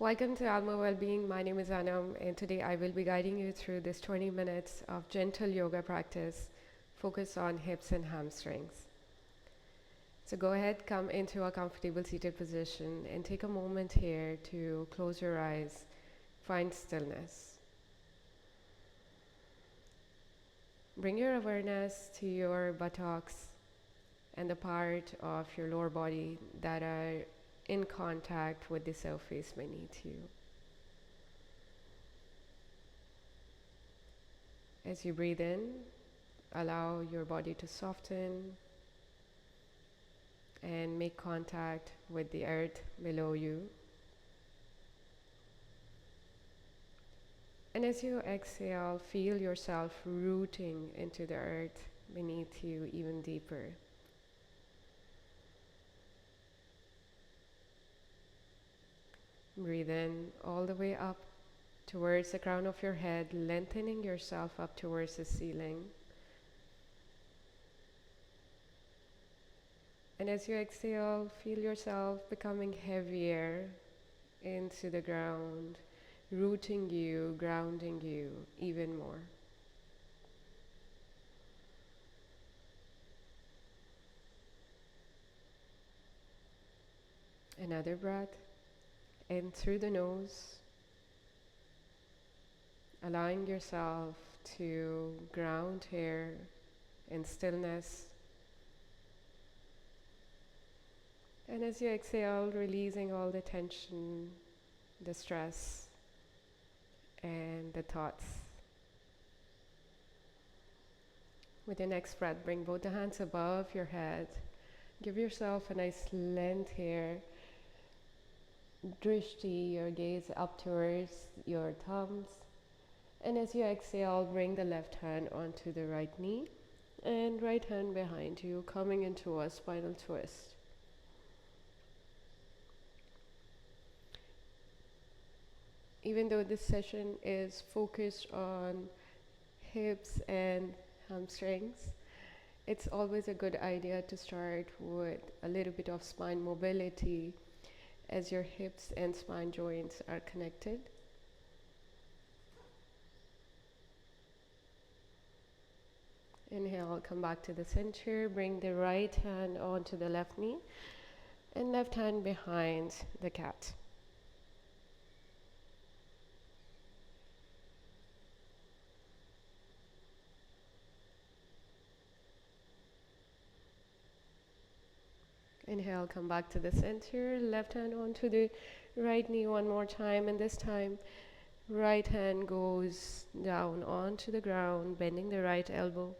Welcome to Alma Wellbeing. My name is Anam, and today I will be guiding you through this 20 minutes of gentle yoga practice focused on hips and hamstrings. So go ahead, come into a comfortable seated position and take a moment here to close your eyes, find stillness. Bring your awareness to your buttocks and the part of your lower body that are in contact with the surface beneath you. As you breathe in, allow your body to soften and make contact with the earth below you. And as you exhale, feel yourself rooting into the earth beneath you even deeper. Breathe in all the way up towards the crown of your head, lengthening yourself up towards the ceiling. And as you exhale, feel yourself becoming heavier into the ground, rooting you, grounding you even more. Another breath in through the nose, allowing yourself to ground here in stillness. And as you exhale, releasing all the tension, the stress, and the thoughts. With your next breath, bring both the hands above your head. Give yourself a nice length here. Drishti, your gaze up towards your thumbs. And as you exhale, bring the left hand onto the right knee and right hand behind you, coming into a spinal twist. Even though this session is focused on hips and hamstrings, it's always a good idea to start with a little bit of spine mobility as your hips and spine joints are connected. Inhale, come back to the center, bring the right hand onto the left knee and left hand behind the cat. Inhale, come back to the center, left hand onto the right knee one more time, and this time right hand goes down onto the ground, bending the right elbow,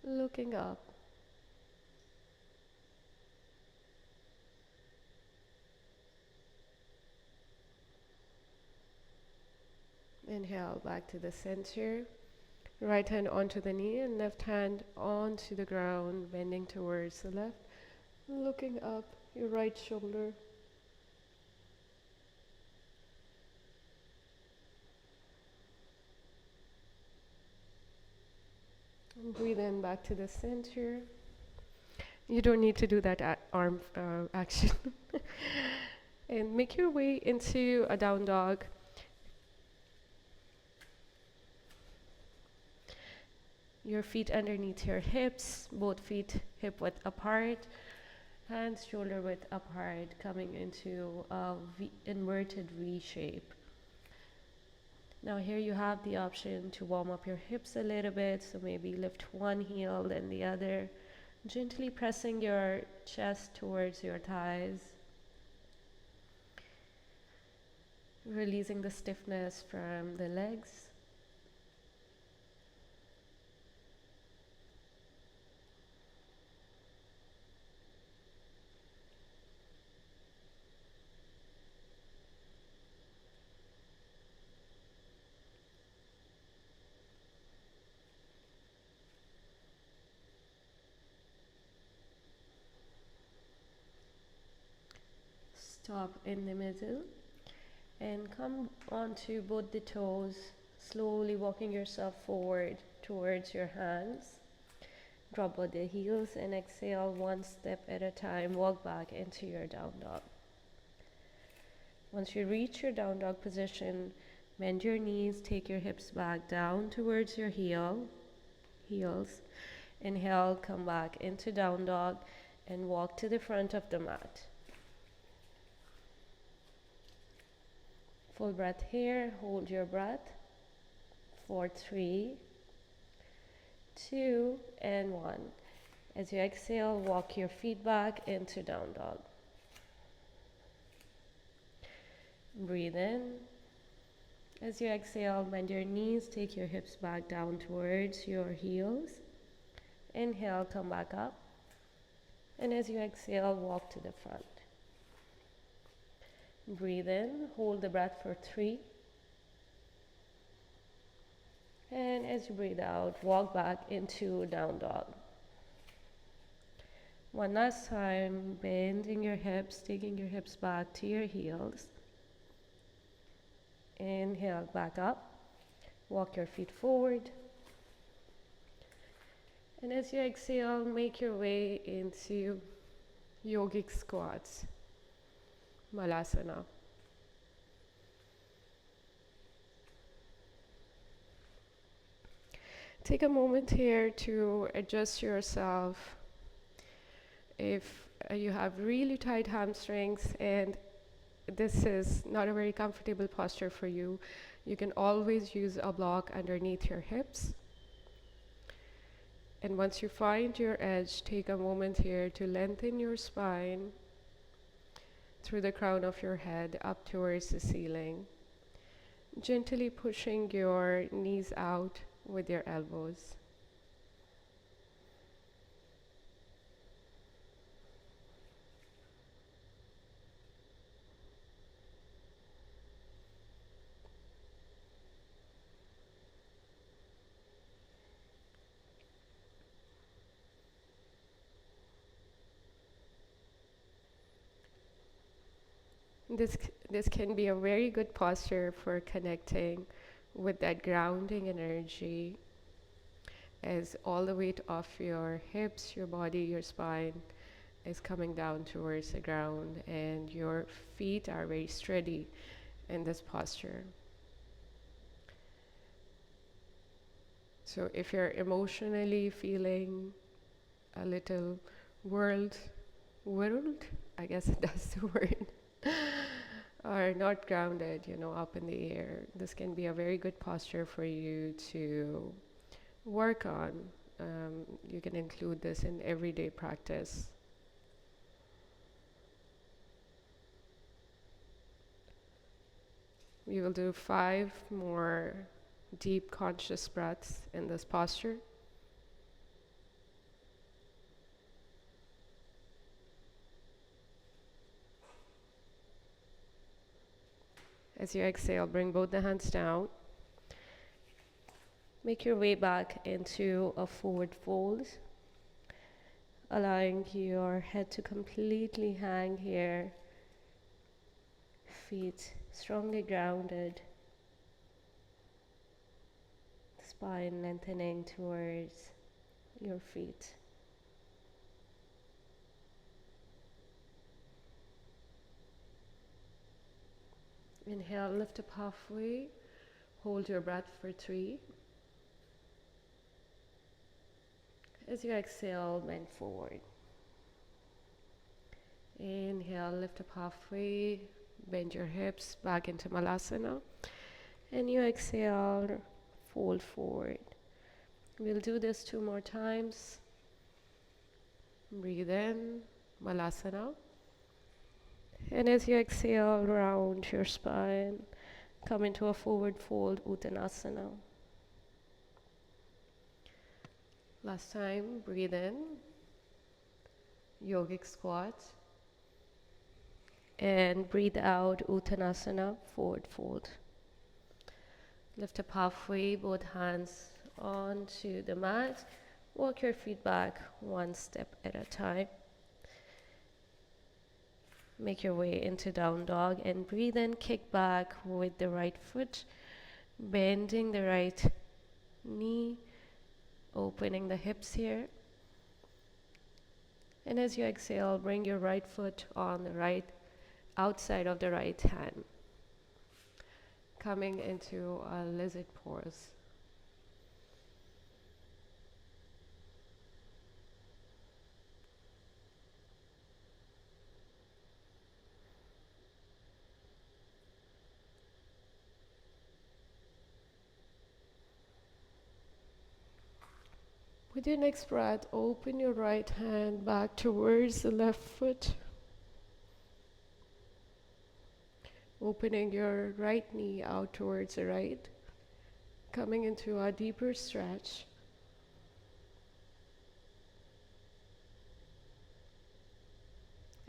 looking up. Inhale, back to the center, right hand onto the knee and left hand onto the ground, bending towards the left. Looking up, your right shoulder. And breathe in back to the center. You don't need to do that arm action. And make your way into a down dog. Your feet underneath your hips, both feet hip width apart. Hands shoulder width apart, coming into a inverted V shape. Now here you have the option to warm up your hips a little bit, so maybe lift one heel then the other, gently pressing your chest towards your thighs, releasing the stiffness from the legs. Stop in the middle and come onto both the toes, slowly walking yourself forward towards your hands. Drop both the heels and exhale one step at a time. Walk back into your down dog. Once you reach your down dog position, bend your knees, take your hips back down towards your heels. Inhale, come back into down dog and walk to the front of the mat. Full breath here, hold your breath for 3, 2, and 1. As you exhale, walk your feet back into down dog. Breathe in. As you exhale, bend your knees, take your hips back down towards your heels. Inhale, come back up. And as you exhale, walk to the front. Breathe in, hold the breath for 3. And as you breathe out, walk back into down dog. One last time, bending your hips, taking your hips back to your heels. Inhale, back up. Walk your feet forward. And as you exhale, make your way into yogic squats, Malasana. Take a moment here to adjust yourself. If you have really tight hamstrings and this is not a very comfortable posture for you, you can always use a block underneath your hips. And once you find your edge, take a moment here to lengthen your spine through the crown of your head up towards the ceiling, gently pushing your knees out with your elbows. This can be a very good posture for connecting with that grounding energy, as all the weight of your hips, your body, your spine is coming down towards the ground and your feet are very steady in this posture. So if you're emotionally feeling a little whirled, I guess that's the word, or not grounded, up in the air, this can be a very good posture for you to work on. You can include this in everyday practice. We will do 5 more deep conscious breaths in this posture. As you exhale, bring both the hands down. Make your way back into a forward fold, allowing your head to completely hang here, feet strongly grounded, spine lengthening towards your feet. Inhale, lift up halfway, hold your breath for 3. As you exhale, bend forward. Inhale, lift up halfway, bend your hips back into Malasana. And you exhale, fold forward. We'll do this 2 more times. Breathe in, Malasana. And as you exhale, round your spine, come into a forward fold, Uttanasana. Last time, breathe in, yogic squat. And breathe out, Uttanasana, forward fold. Lift up halfway, both hands onto the mat. Walk your feet back 1 step at a time. Make your way into down dog and breathe in, kick back with the right foot, bending the right knee, opening the hips here. And as you exhale, bring your right foot on the right outside of the right hand, coming into a lizard pose. With your next breath, open your right hand back towards the left foot, opening your right knee out towards the right, coming into a deeper stretch.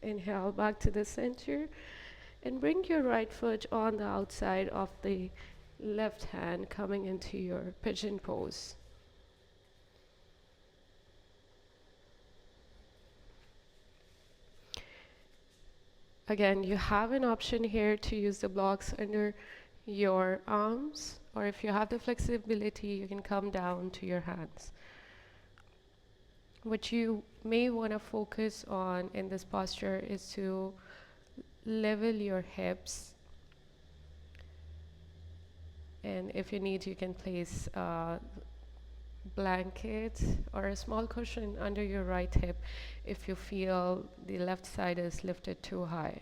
Inhale back to the center and bring your right foot on the outside of the left hand, coming into your pigeon pose. Again, you have an option here to use the blocks under your arms, or if you have the flexibility, you can come down to your hands. What you may want to focus on in this posture is to level your hips, and if you need, you can place a blanket or a small cushion under your right hip if you feel the left side is lifted too high.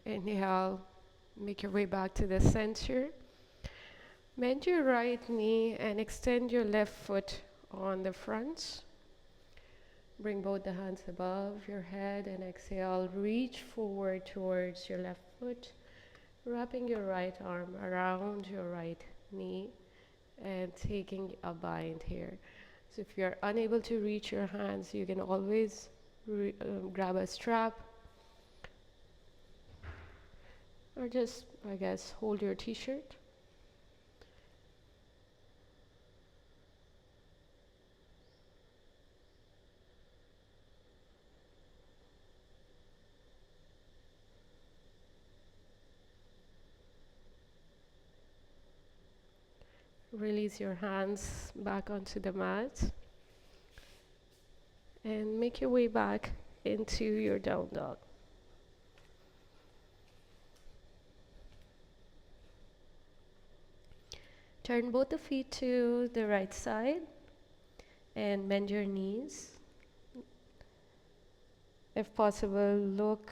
Inhale, make your way back to the center. Bend your right knee and extend your left foot on the front. Bring both the hands above your head and exhale, reach forward towards your left foot, wrapping your right arm around your right knee and taking a bind here. So if you're unable to reach your hands, you can always grab a strap, or just, I guess, hold your t-shirt. Release your hands back onto the mat and make your way back into your down dog. Turn both the feet to the right side and bend your knees. If possible, look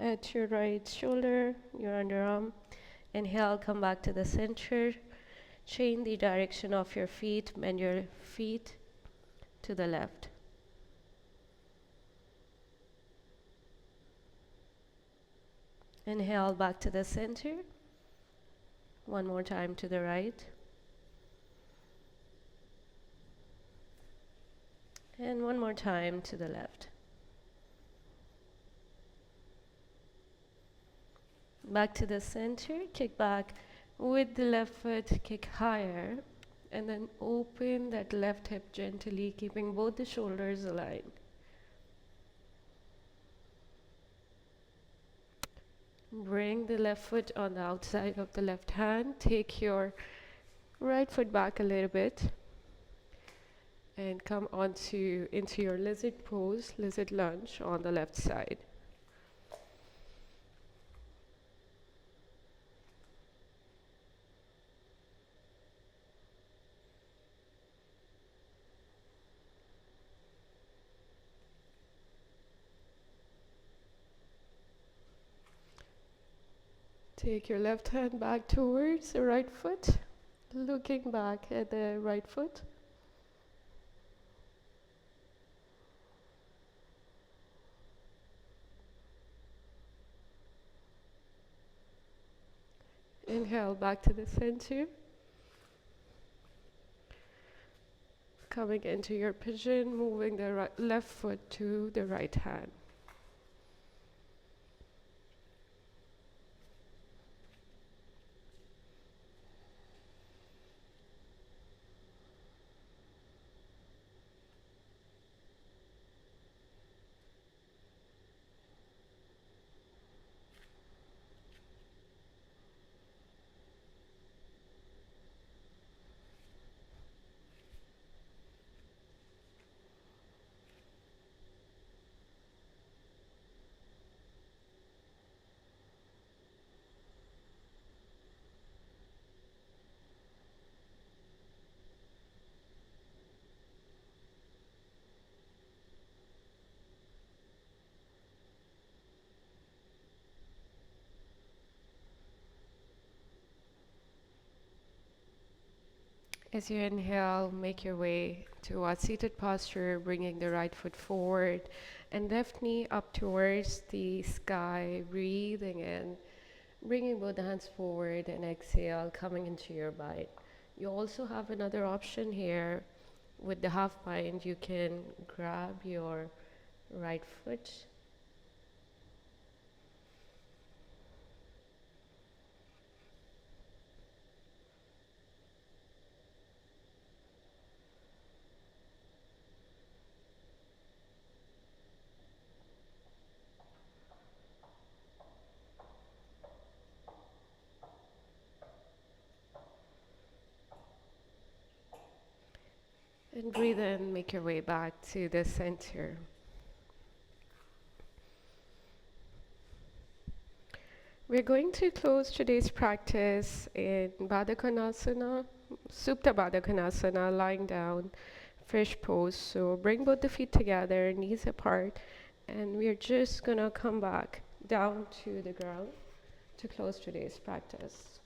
at your right shoulder, your underarm. Inhale, come back to the center. Change the direction of your feet, bend your feet to the left. Inhale, back to the center. One more time to the right. And one more time to the left. Back to the center, kick back with the left foot, kick higher, and then open that left hip gently, keeping both the shoulders aligned. Bring the left foot on the outside of the left hand, take your right foot back a little bit, and come into your lizard pose, lizard lunge on the left side. Take your left hand back towards the right foot, looking back at the right foot. Inhale back to the center. Coming into your pigeon, moving the left foot to the right hand. As you inhale, make your way to a seated posture, bringing the right foot forward and left knee up towards the sky, breathing in, bringing both hands forward and exhale, coming into your bind. You also have another option here with the half bind. You can grab your right foot and breathe in, make your way back to the center. We're going to close today's practice in Baddha Konasana, Supta Baddha Konasana, lying down, fish pose. So bring both the feet together, knees apart, and we're just gonna come back down to the ground to close today's practice.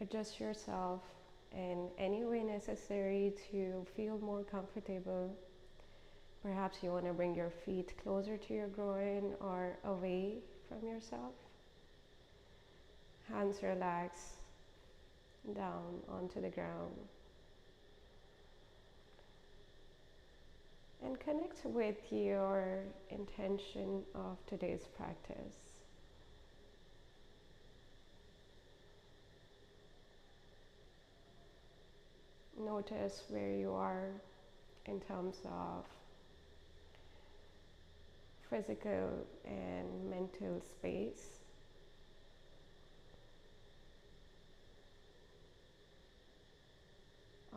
Adjust yourself in any way necessary to feel more comfortable. Perhaps you want to bring your feet closer to your groin or away from yourself. Hands relax down onto the ground. And connect with your intention of today's practice. Notice where you are in terms of physical and mental space.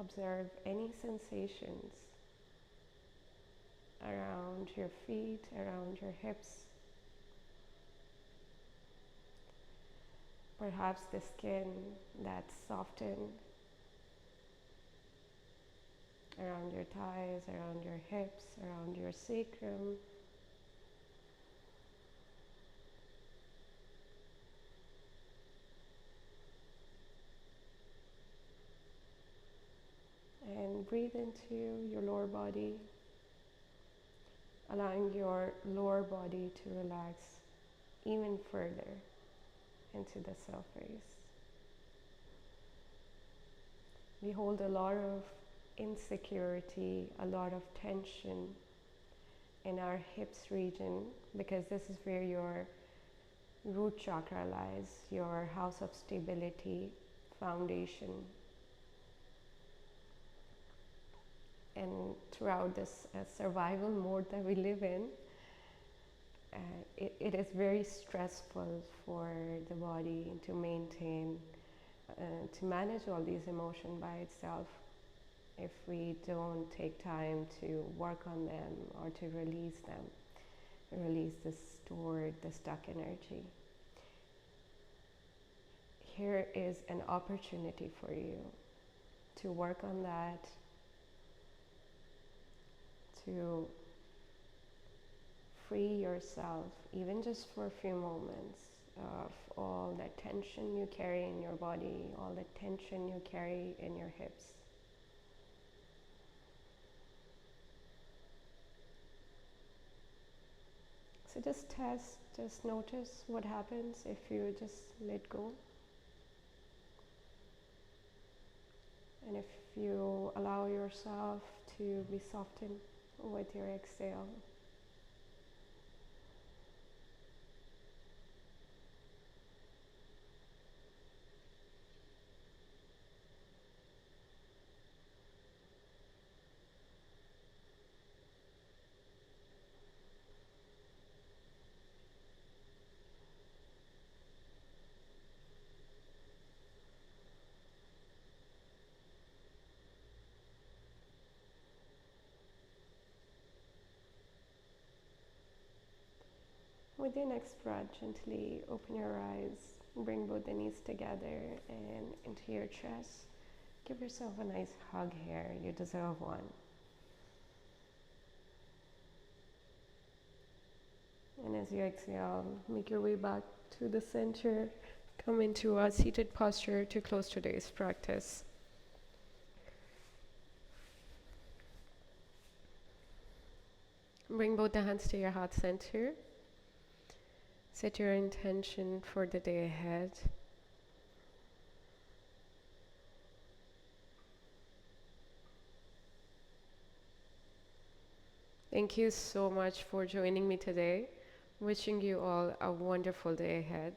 Observe any sensations around your feet, around your hips. Perhaps the skin that's softened around your thighs, around your hips, around your sacrum. And breathe into your lower body, allowing your lower body to relax even further into the surface. We hold a lot of insecurity, a lot of tension in our hips region because this is where your root chakra lies, your house of stability, foundation. And throughout this survival mode that we live in, it is very stressful for the body to maintain, to manage all these emotions by itself if we don't take time to work on them or to release them, release the stored, the stuck energy. Here is an opportunity for you to work on that, to free yourself, even just for a few moments, of all that tension you carry in your body, all the tension you carry in your hips. So just notice what happens if you just let go. And if you allow yourself to be softened with your exhale. With your next breath, gently open your eyes, bring both the knees together and into your chest. Give yourself a nice hug here, you deserve one. And as you exhale, make your way back to the center. Come into a seated posture to close today's practice. Bring both the hands to your heart center. Set your intention for the day ahead. Thank you so much for joining me today. Wishing you all a wonderful day ahead.